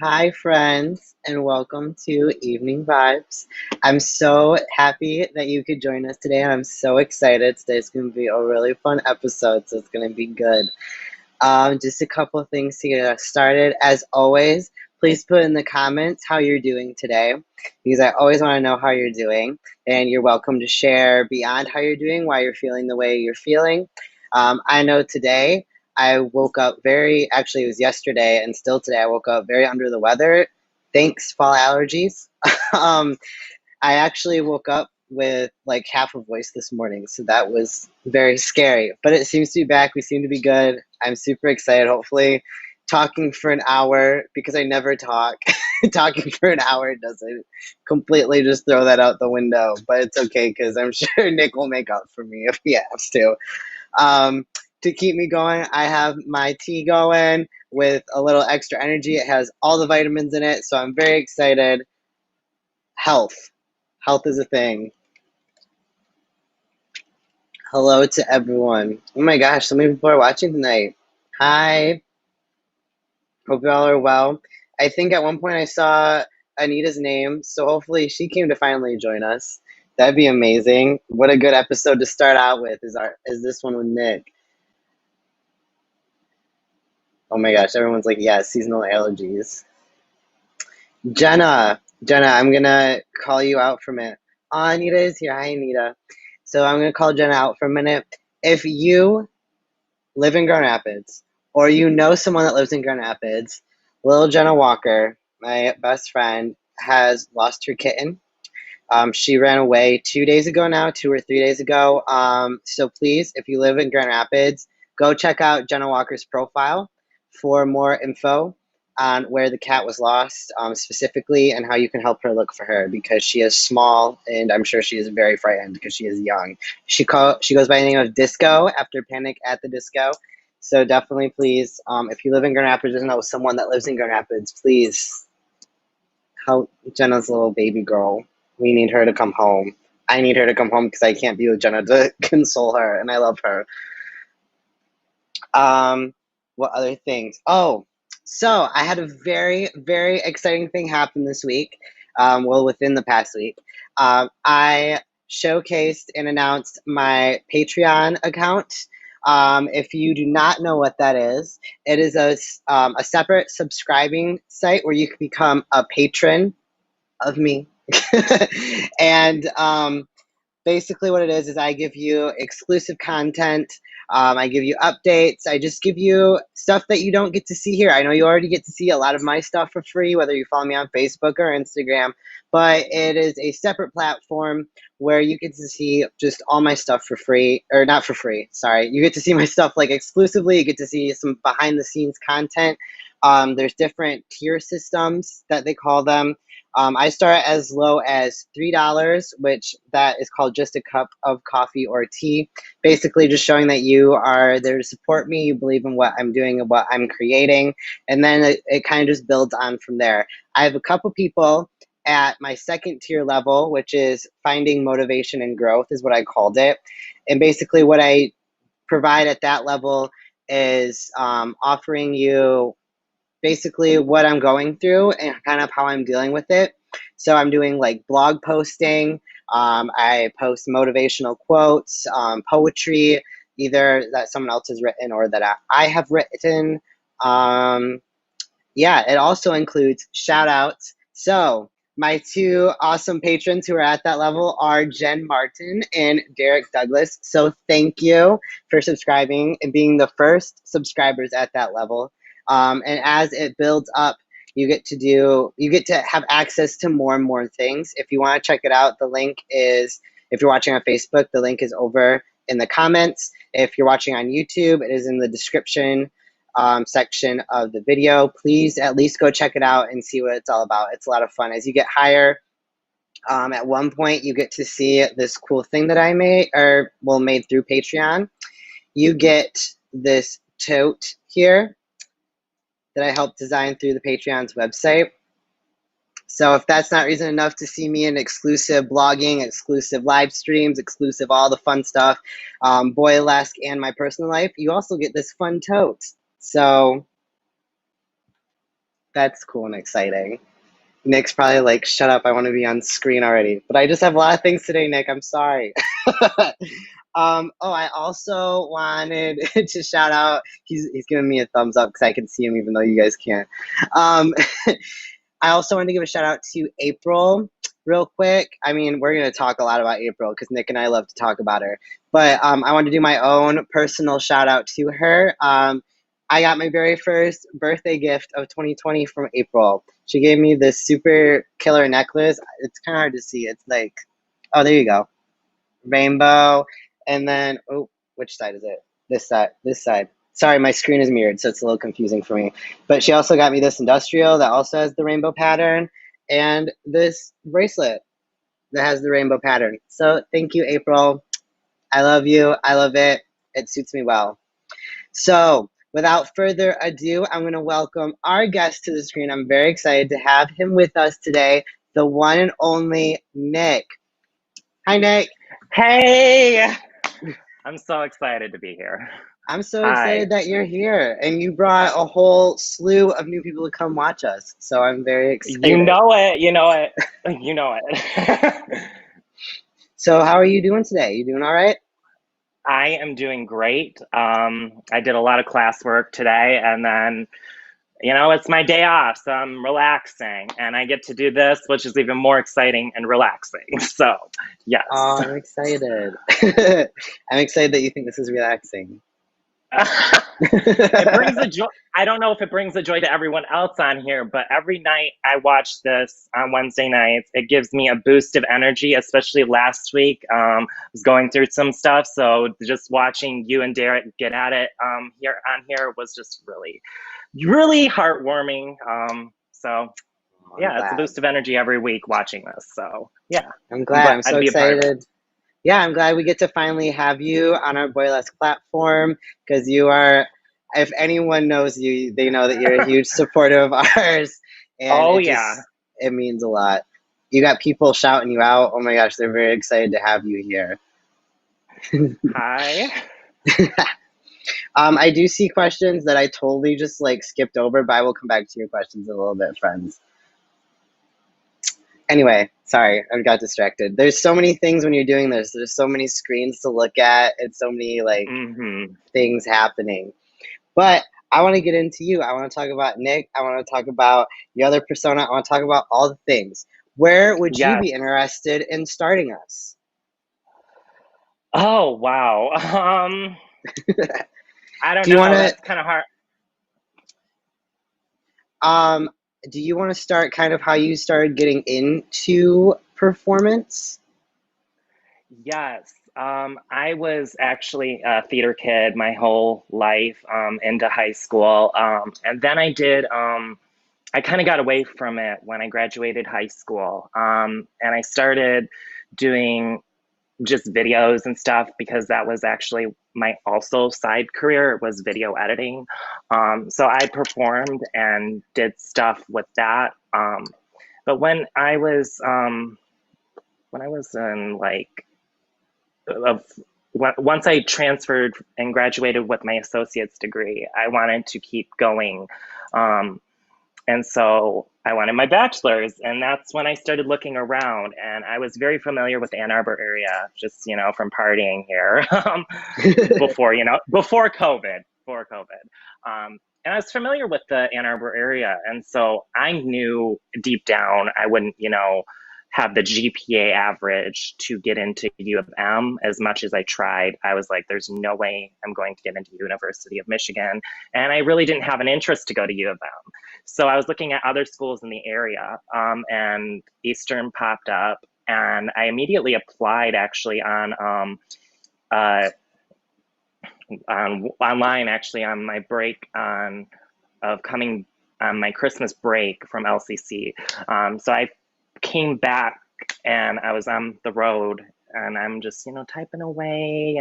Hi, friends, and welcome to Evening Vibes. I'm so happy that you could join us today, and I'm so excited. Today's going to be a really fun episode, so it's going to be good. Just a couple of things to get us started. As always, please put in the comments how you're doing today, because I always want to know how you're doing, and you're welcome to share beyond how you're doing, why you're feeling the way you're feeling. I know today I woke up actually, it was yesterday and still today, I woke up very under the weather. Thanks, fall allergies. um, I actually woke up with like half a voice this morning, so that was very scary. But it seems to be back. We seem to be good. I'm super excited. Hopefully, talking for an hour because I never talk. Talking for an hour doesn't completely just throw that out the window, but it's okay because I'm sure Nick will make up for me if he has to. Um, to keep me going, I have my tea going with a little extra energy. It has all the vitamins in it, so I'm very excited. Health. Health is a thing. Hello to everyone. Oh my gosh, so many people are watching tonight. Hi. Hope you all are well. I think at one point I saw Anita's name, so hopefully she came to finally join us. That'd be amazing. What a good episode to start out with is this one with Nick. Oh my gosh, everyone's like, yeah, seasonal allergies. Jenna, I'm gonna call you out from it. Oh, Anita is here. Hi, Anita. So I'm gonna call Jenna out for a minute. If you live in Grand Rapids, or you know someone that lives in Grand Rapids, little Jenna Walker, my best friend, has lost her kitten. She ran away 2 days ago now, 2 or 3 days ago. So please, if you live in Grand Rapids, go check out Jenna Walker's profile for more info on where the cat was lost, specifically, and how you can help her look for her because she is small and I'm sure she is very frightened because she is young. She goes by the name of Disco after Panic at the Disco. So definitely, please, if you live in Grand Rapids or know someone that lives in Grand Rapids, please help Jenna's little baby girl. We need her to come home. I need her to come home because I can't be with Jenna to console her, and I love her. Um, what other things? Oh, so I had a very, very exciting thing happen this week. Well, within the past week, I showcased and announced my Patreon account. If you do not know what that is, it is a separate subscribing site where you can become a patron of me. and basically what it is I give you exclusive content. I give you updates. I just give you stuff that you don't get to see here. I know you already get to see a lot of my stuff for free, whether you follow me on Facebook or Instagram, but it is a separate platform where you get to see just all my stuff for free, or not for free, sorry. You get to see my stuff like exclusively. You get to see some behind the scenes content. There's different tier systems that they call them. I start as low as $3, which that is called just a cup of coffee or tea. Basically, just showing that you are there to support me, you believe in what I'm doing and what I'm creating, and then it kind of just builds on from there. I have a couple people at my second tier level, which is finding motivation and growth, is what I called it. And basically, what I provide at that level is offering you basically what I'm going through and kind of how I'm dealing with it. So I'm doing like blog posting. I post motivational quotes, poetry, either that someone else has written or that I have written. Um, yeah, it also includes shout outs. So my two awesome patrons who are at that level are Jen Martin and Derek Douglas. So thank you for subscribing and being the first subscribers at that level. And as it builds up, you get to have access to more and more things. If you want to check it out, the link is, if you're watching on Facebook, the link is over in the comments. If you're watching on YouTube, it is in the description section of the video. Please at least go check it out and see what it's all about. It's a lot of fun. As you get higher, at one point you get to see this cool thing that I made, or well, made through Patreon. You get this tote here that I helped design through the Patreon's website. So if that's not reason enough to see me in exclusive blogging, exclusive live streams, exclusive all the fun stuff, boylesque and my personal life, you also get this fun tote. So That's cool and exciting. Nick's probably like, shut up, I want to be on screen already. But I just have a lot of things today, Nick. I'm sorry. I also wanted to shout out. He's giving me a thumbs up because I can see him even though you guys can't. Um, I also wanted to give a shout out to April real quick. I mean, we're going to talk a lot about April because Nick and I love to talk about her. But I want to do my own personal shout out to her. I got my very first birthday gift of 2020 from April. She gave me this super killer necklace. It's kind of hard to see. It's like, oh, there you go, rainbow, and then oh, which side is it? This side. This side. Sorry, my screen is mirrored, so it's a little confusing for me. But she also got me this industrial that also has the rainbow pattern, and this bracelet that has the rainbow pattern. So thank you, April. I love you. I love it. It suits me well. So without further ado, I'm going to welcome our guest to the screen. I'm very excited to have him with us today, the one and only Nick. Hi, Nick. Hey, I'm so excited to be here. I'm so Hi. excited that you're here and you brought a whole slew of new people to come watch us. So I'm very You excited. know it, you know it, you know it. So how are you doing today? You doing all right? I am doing great. I did a lot of classwork today, and then, it's my day off, so I'm relaxing, and I get to do this, which is even more exciting and relaxing. So, Oh, yes. I'm excited. I'm excited that you think this is relaxing. It brings a joy. I don't know if it brings a joy to everyone else on here, but every night I watch this on Wednesday nights, it gives me a boost of energy, especially last week. I was going through some stuff, so just watching you and Derek get at it here on here was just really, really heartwarming. So Oh, I'm yeah, it's a glad. boost of energy every week watching this. So yeah, I'm I'm glad. glad I'm so to be a part of it. excited. Yeah, I'm glad we get to finally have you on our Boylesque platform because you are, if anyone knows you, they know that you're a huge supporter of ours, and Oh it yeah. just it means a lot. You got people shouting you out. Oh my gosh, they're very excited to have you here. Hi. I do see questions that I totally just like skipped over, but I will come back to your questions in a little bit, friends. Anyway, sorry, I got distracted. There's so many things when you're doing this. There's so many screens to look at and so many like Mm-hmm. things happening. But I want to get into you. I want to talk about Nick. I want to talk about the other persona. I want to talk about all the things. Where would you Yes. be interested in starting us? Oh, wow. I don't Do you want know. to That's kind of hard. um do you want to start kind of how you started getting into performance? Yes. I was actually a theater kid my whole life, into high school. And then I kind of got away from it when I graduated high school. And I started doing just videos and stuff because that was actually my also side career was video editing. So I performed and did stuff with that. But when I was in like of once I transferred and graduated with my associate's degree, I wanted to keep going. Um, and so I wanted my bachelor's, and that's when I started looking around. And I was very familiar with the Ann Arbor area, just from partying here before COVID, and I was familiar with the Ann Arbor area, and so I knew deep down I wouldn't, have the GPA average to get into U of M. As much as I tried, I was like, there's no way I'm going to get into University of Michigan. And I really didn't have an interest to go to U of M. So I was looking at other schools in the area, and Eastern popped up, and I immediately applied actually uh, on online actually on my break of coming on my Christmas break from LCC. So I came back and I was on the road and I'm just typing away,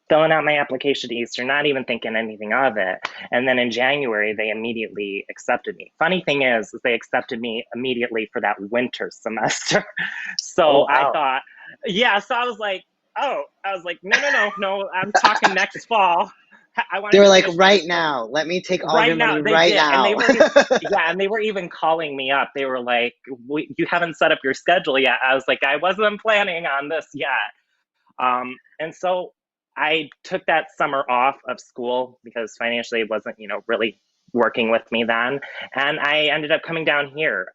filling out my application to Eastern, not even thinking anything of it. And then in January, they immediately accepted me. Funny thing is they accepted me immediately for that winter semester. Oh So I wow. thought, yeah, so I was like, no, no, no, no, I'm talking next fall. I wanted They to were like, finish my right now, let me take all of right your now. money They right did, and now. yeah, and they were even calling me up. They were like, "You haven't set up your schedule yet." I was like, "I wasn't planning on this yet." And so I took that summer off of school because financially it wasn't, really working with me then. And I ended up coming down here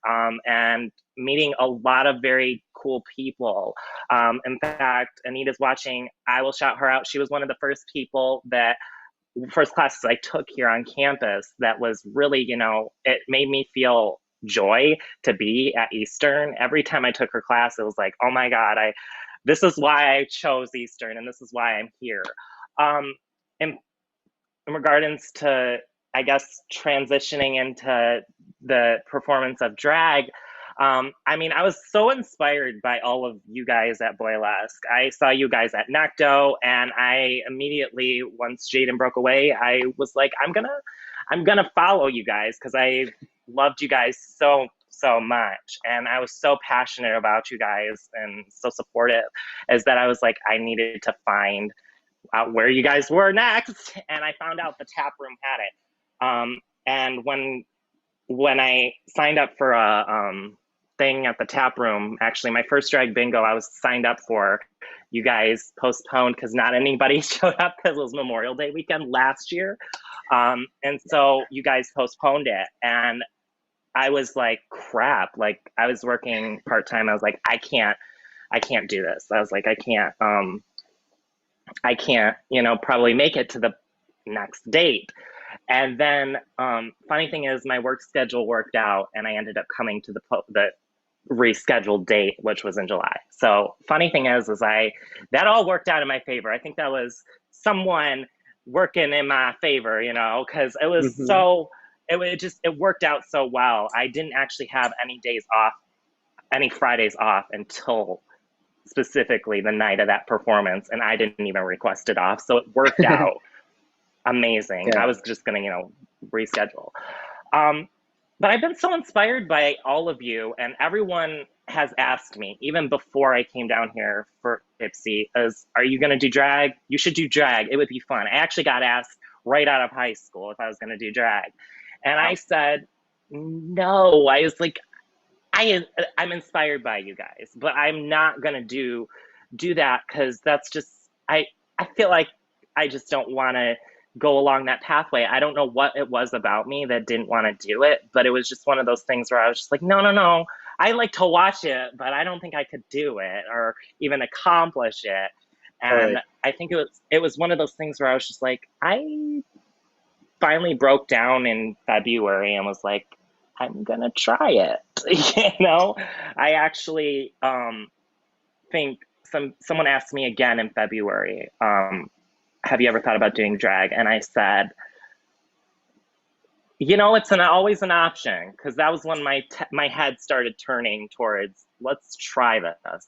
and meeting a lot of very cool people. In fact, Anita's watching. I will shout her out. She was one of the first classes I took here on campus that was really, it made me feel joy to be at Eastern. Every time I took her class, it was like, oh my God, this is why I chose Eastern and this is why I'm here. Um, in, in regards to, I guess, transitioning into the performance of drag, I mean, I was so inspired by all of you guys at Boylesque. I saw you guys at Necto, and I immediately, once Jaden broke away, I was like, I'm gonna follow you guys because I loved you guys so much, and I was so passionate about you guys and so supportive. Is that I was like, I needed to find out where you guys were next, and I found out the tap room had it. And when I signed up for a thing at the tap room, actually my first drag bingo I was signed up for, you guys postponed because not anybody showed up because it was Memorial Day weekend last year. And so you guys postponed it, and I was like, crap. Like I was working part time. I was like, I can't do this. I was like, I can't, probably make it to the next date. And then, funny thing is, my work schedule worked out, and I ended up coming to the rescheduled date, which was in July. So, funny thing is that all worked out in my favor. I think that was someone working in my favor, because it was Hmm. it worked out so well. I didn't actually have any days off, any Fridays off until specifically the night of that performance, and I didn't even request it off. So it worked out amazing. I Good. was just gonna, reschedule. Um, but I've been so inspired by all of you, and everyone has asked me, even before I came down here for Ipsy, are you gonna do drag? You should do drag. It would be fun. I actually got asked right out of high school if I was gonna do drag. And I Wow. said, no. I was like, I'm inspired by you guys, but I'm not gonna do that because that's just I feel like I just don't want to go along that pathway. I don't know what it was about me that didn't want to do it, but it was just one of those things where I was just like, no, no, no. I like to watch it, but I don't think I could do it or even accomplish it. And Totally. I think it was one of those things where I was just like, I finally broke down in February and was like, I'm gonna try it. I actually think someone asked me again in February, have you ever thought about doing drag? And I said, it's always an option because that was when my head started turning towards let's try this.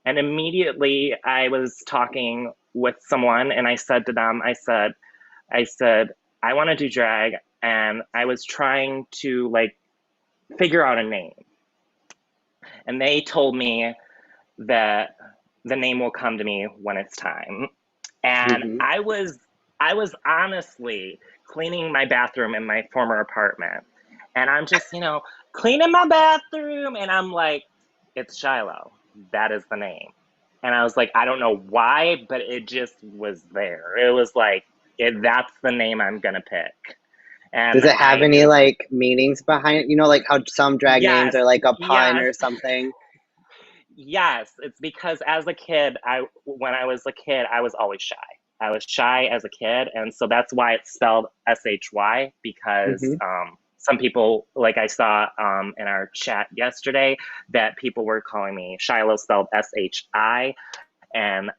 And immediately I was talking with someone and I said to them, I said, I want to do drag, and I was trying to like figure out a name. And they told me that the name will come to me when it's time. And Hmm. I was honestly cleaning my bathroom in my former apartment. And I'm just, cleaning my bathroom and I'm like, it's Shiloh. That is the name. And I was like, I don't know why, but it just was there. It was like, that's the name I'm gonna pick. Does And it have I any just, like meanings behind it? You know, like how some drag names yes, are like a pun yes. or something? Yes, it's because as a kid, when I was a kid, I was always shy. I was shy as a kid, and so that's why it's spelled SHY. Because Hmm. some people, like I saw in our chat yesterday, that people were calling me Shiloh spelled SHI, and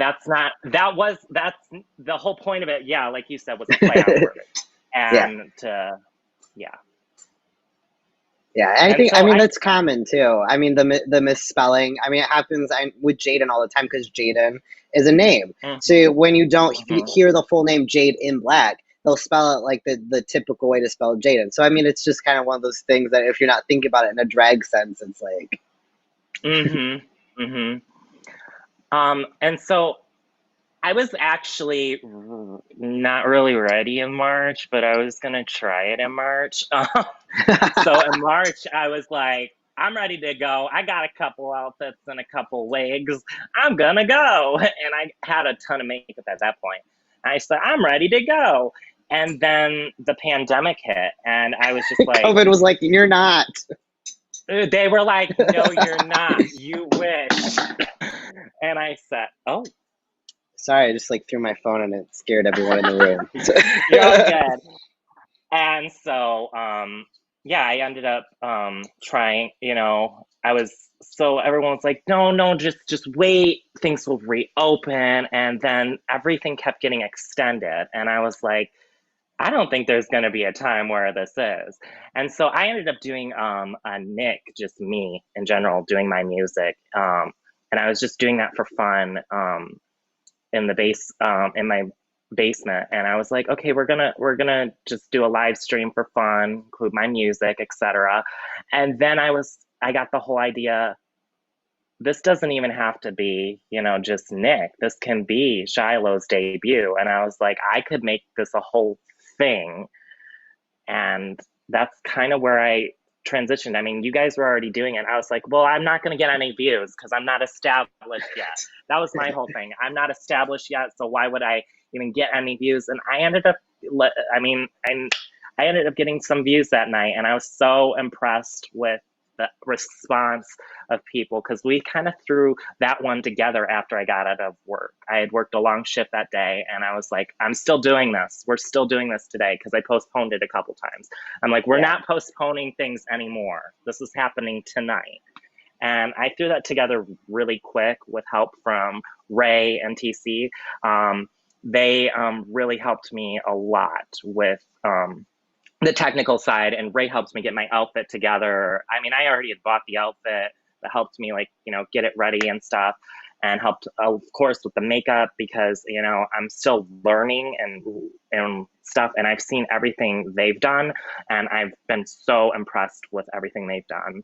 that's the whole point of it. Yeah, like you said, was a play on words, Yeah. and yeah, Yeah, I and think, so I. that's common too. I mean, the misspelling. I mean, it happens with Jaden all the time because Jaden is a name. So Mhm, when you don't mhm. hear the full name Jade in black, they'll spell it like the typical way to spell Jaden. So I mean, it's just kind of one of those things that if you're not thinking about it in a drag sense, it's like, Mm-hmm. Mm-hmm. And so I was actually not really ready in March, but I was gonna try it in March. So in March, I was like, I'm ready to go. I got a couple outfits and a couple wigs. I'm gonna go. And I had a ton of makeup at that point. I said, I'm ready to go. And then the pandemic hit, and I was just like, COVID was like, you're not. they were like, no, you're not. You wish. And I said, oh, Sorry, I just like threw my phone and it scared everyone in the room. you're all good. And so, yeah, I ended up trying, I was so everyone was like, no, no, just wait, things will reopen. And then everything kept getting extended. And I was like, I don't think there's going to be a time where this is. And so I ended up doing a Nick, just me in general, doing my music. And I was just doing that for fun. In the base in my basement, and I was like, okay, we're gonna just do a live stream for fun, include my music, etc. And then I got the whole idea, this doesn't even have to be, just Nick, this can be Shiloh's debut. And I was like, I could make this a whole thing. And that's kind of where I transitioned. I mean, you guys were already doing it. I was like, well, I'm not going to get any views because I'm not established yet. That was my whole thing. I'm not established yet, so why would I even get any views? And I ended up, I mean, I ended up getting some views that night, and I was so impressed with the response of people because we kind of threw that one together after I got out of work. I had worked a long shift that day, and I was like, I'm still doing this. We're still doing this today because I postponed it a couple times. I'm like, we're Yeah, not postponing things anymore. This is happening tonight. And I threw that together really quick with help from Ray and TC. They really helped me a lot with the technical side, and Ray helps me get my outfit together. I mean, I already had bought the outfit, that helped me like, get it ready and stuff, and helped of course with the makeup because, I'm still learning and stuff, and I've seen everything they've done, and I've been so impressed with everything they've done.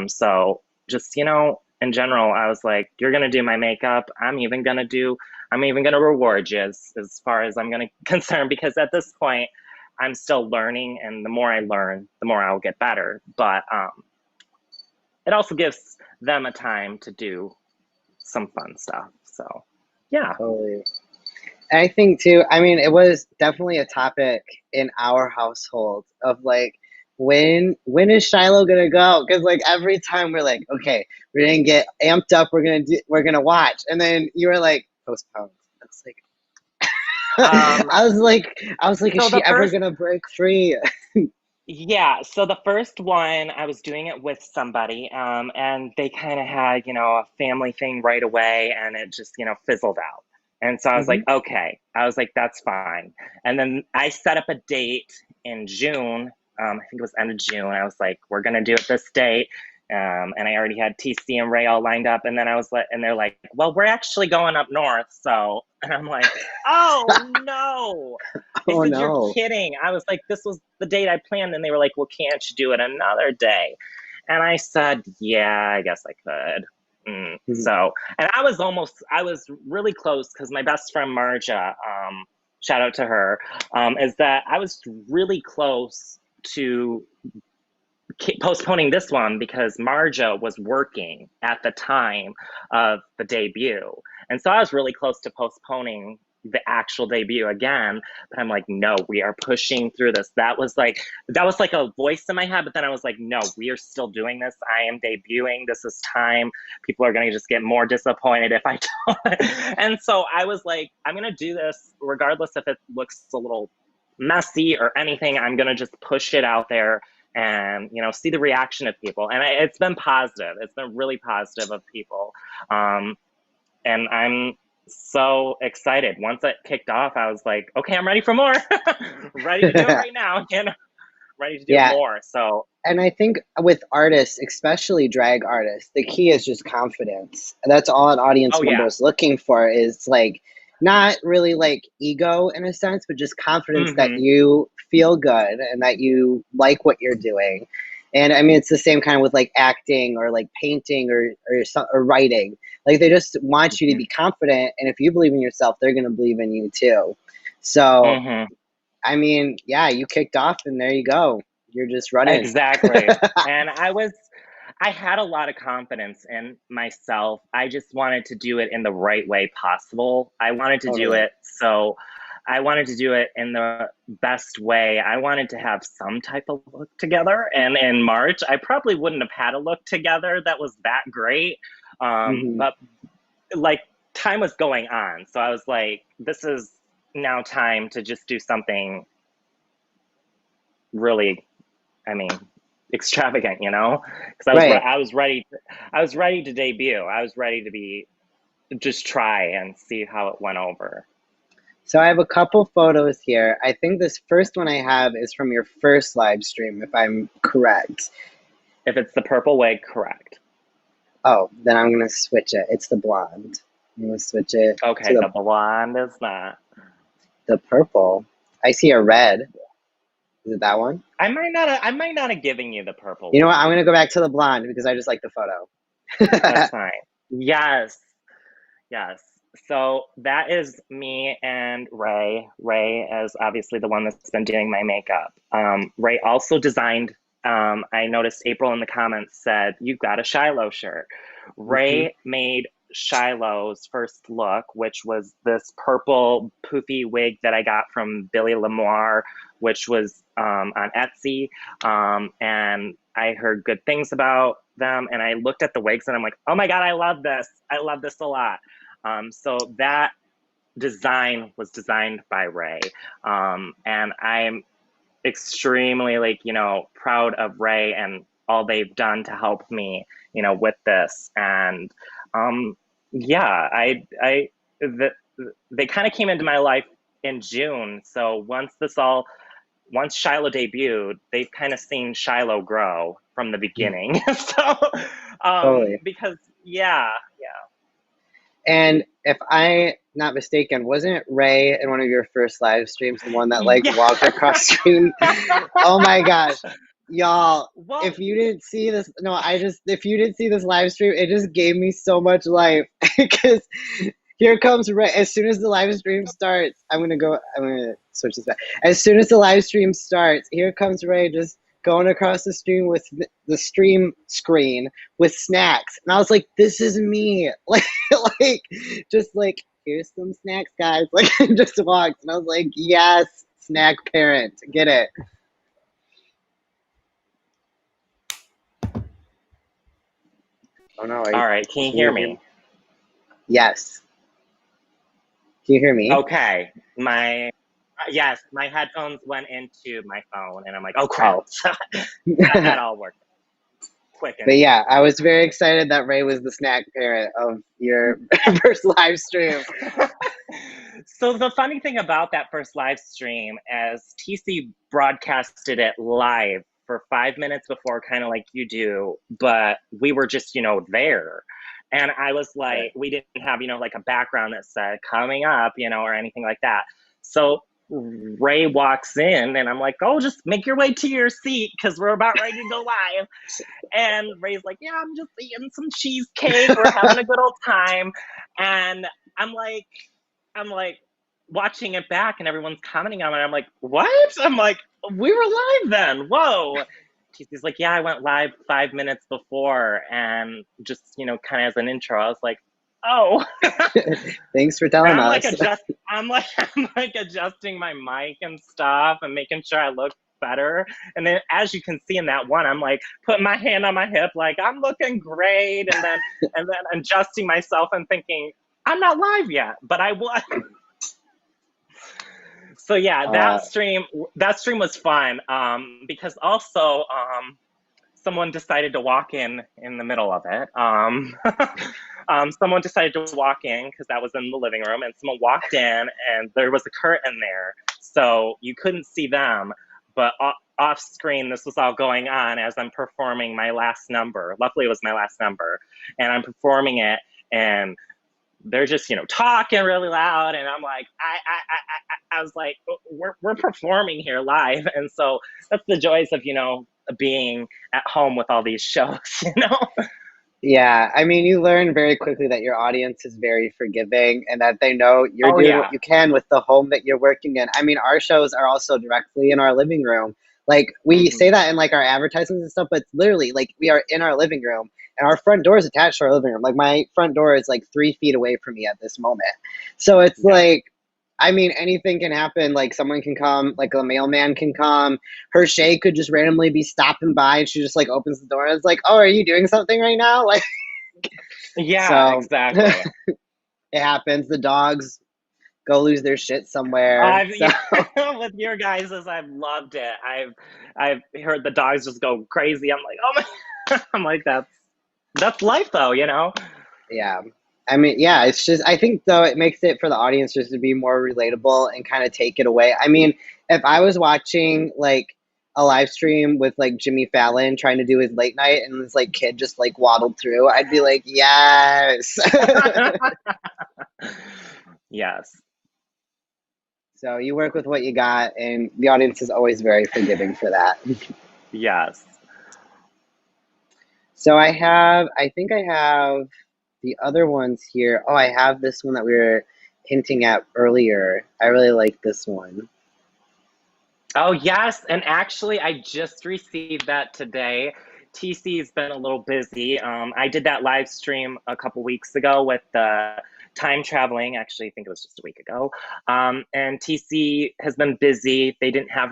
So just, in general, I was like, you're going to do my makeup. I'm even going to reward you as far as I'm going to concern, because at this point, I'm still learning, and the more I learn, the more I'll get better. But it also gives them a time to do some fun stuff. So, yeah. totally. And I think too, I mean, it was definitely a topic in our household of like, when is Shiloh gonna go? Because like every time we're like, okay, we're gonna get amped up, we're gonna watch, and then you were like, postponed. I was like, Um, I was like, is so she the ever first, gonna break free? yeah, so the first one, I was doing it with somebody, and they kind of had, a family thing right away, and it just, fizzled out. And so I was like, Hmm. okay. I was like, that's fine. And then I set up a date in June. I think it was end of June. I was like, we're gonna do it this date. And I already had TC and Ray all lined up. And then I was like, and they're like, well, we're actually going up north. So, and I'm like, oh no. They Oh said, you're no. kidding. I was like, this was the date I planned. And they were like, well, can't you do it another day? And I said, yeah, I guess I could. Mhm. So, and I was really close because my best friend Marja, shout out to her, is that I was really close to postponing this one because Marja was working at the time of the debut. And so I was really close to postponing the actual debut again, but I'm like, no, we are pushing through this. That was like a voice in my head, but then I was like, no, we are still doing this. I am debuting. This is time. People are going to just get more disappointed if I don't. And so I was like, I'm going to do this regardless if it looks a little messy or anything. I'm going to just push it out there and see the reaction of people, and it's been positive. It's been really positive of people, and I'm so excited. Once it kicked off, I was like, okay, I'm ready for more. Ready to do it right now. Ready to do Yeah, more. So and I think with artists, especially drag artists, the key is just confidence. That's all an audience oh member yeah. is looking for, is like not really like ego in a sense, but just confidence that Hmm. you feel good and that you like what you're doing. And I mean, it's the same kind of with like acting or like painting or writing. Like they just want you to be confident, and if you believe in yourself, they're going to believe in you too. So, Hmm. I mean, yeah, you kicked off, and there you go. You're just running. Exactly. And I had a lot of confidence in myself. I just wanted to do it in the right way possible. Totally. I wanted to do it in the best way. I wanted to have some type of look together. And in March, I probably wouldn't have had a look together that was that great. Hmm. But like time was going on. So I was like, this is now time to just do something really, I mean, extravagant, you know? Because Right. I was ready to debut. I was ready to be just try and see how it went over. So I have a couple photos here. I think this first one I have is from your first live stream, if I'm correct. If it's the purple wig, correct. Oh, then I'm gonna switch it. It's the blonde. I'm gonna switch it to Okay, the blonde is not. the purple. I see a red. Is it that one? I might not have given you the purple You know what? I'm wig. gonna go back to the blonde because I just like the That's photo. fine. Yes, yes. So that is me and Ray. Ray is obviously the one that's been doing my makeup. Ray also designed, I noticed April in the comments said, you got a Shiloh shirt. Hmm. Ray made Shiloh's first look, which was this purple poofy wig that I got from Billy Lemoire, which was on Etsy. And I heard good things about them. And I looked at the wigs and I'm like, oh my God, I love this. I love this a lot. So that design was designed by Ray. And I'm extremely like, proud of Ray and all they've done to help me, with this. And yeah, they kind of came into my life in June. So once Shiloh debuted, they've kind of seen Shiloh grow from the beginning. So, Totally. because yeah, And if I not mistaken, wasn't Ray in one of your first live streams the one that like yeah. walked across screen? Oh my gosh. Y'all, Well, if you didn't see this, no, if you didn't see this live stream, it just gave me so much life because here comes Ray. As soon as the live stream starts, I'm gonna switch this back. As soon as the live stream starts, here comes Ray just going across the stream with the stream screen with snacks. And I was like, this is me. Like just like, here's some snacks, guys. Like just walks. And I was like, yes, snack parent. Get it. Oh no, all right. Can you can hear you hear me? me? Yes. Can you hear me? Okay. Yes, my headphones went into my phone, and I'm like, oh crap. Oh. That all worked quick and But easy. yeah, I was very excited that Ray was the snack parent of your first live stream. So the funny thing about that first live stream is TC broadcasted it live for 5 minutes before, kind of like you do, but we were just, there. And I was Right. like, we didn't have, like a background that said coming up, or anything like that. So Ray walks in and I'm like, oh, just make your way to your seat because we're about ready to go live. And Ray's like, yeah, I'm just eating some cheesecake. We're having a good old time. And I'm like, I'm like watching it back and everyone's commenting on it. I'm like, what? I'm like, we were live then. Whoa. He's like, yeah, I went live 5 minutes before and just, kind of as an intro. I was like, oh. Thanks for And telling us. I'm like adjusting my mic and stuff and making sure I look better. And then as you can see in that one, I'm like putting my hand on my hip, like I'm looking great. And then adjusting myself and thinking, I'm not live yet, but I was. So yeah, Uh, that stream was fun because also someone decided to walk in the middle of it. Someone decided to walk in because that was in the living room, and someone walked in, and there was a curtain there, so you couldn't see them. But off screen, this was all going on as I'm performing my last number. Luckily, it was my last number, and I'm performing it, and they're just talking really loud, and I'm like, I was like, we're performing here live, and so that's the joys of being at home with all these shows, you know? Yeah, I mean, you learn very quickly that your audience is very forgiving and that they know you're Oh doing what yeah. you can with the home that you're working in. I mean, our shows are also directly in our living room. Like, we Hmm. say that in like our advertisements and stuff, but it's literally like we are in our living room and our front door is attached to our living room. Like, my front door is like 3 feet away from me at this moment. So it's Yeah. like, I mean, anything can happen. Like, someone can come, like a mailman can come. Hershey could just randomly be stopping by and she just like opens the door and it's like, oh, are you doing something right now? Like, Yeah, so exactly. it happens. The dogs go lose their shit somewhere. I've So yeah, with your guys's, I've loved it. I've heard the dogs just go crazy. I'm like, oh my, I'm like, that's life though, you know? yeah. I mean, yeah, it's just I think though it makes it for the audience just to be more relatable and kind of take it away. I mean, if I was watching like a live stream with like Jimmy Fallon trying to do his late night and this like kid just like waddled through, I'd be like, yes. Yes, So you work with what you got, and the audience is always very forgiving for that. yes. So I think I have the other ones here. Oh, I have this one that we were hinting at earlier. I really like this one. Oh, yes. And actually, I just received that today. TC's been a little busy. I did that live stream a couple weeks ago with the time traveling. Actually, I think it was just a week ago. And TC has been busy. They didn't have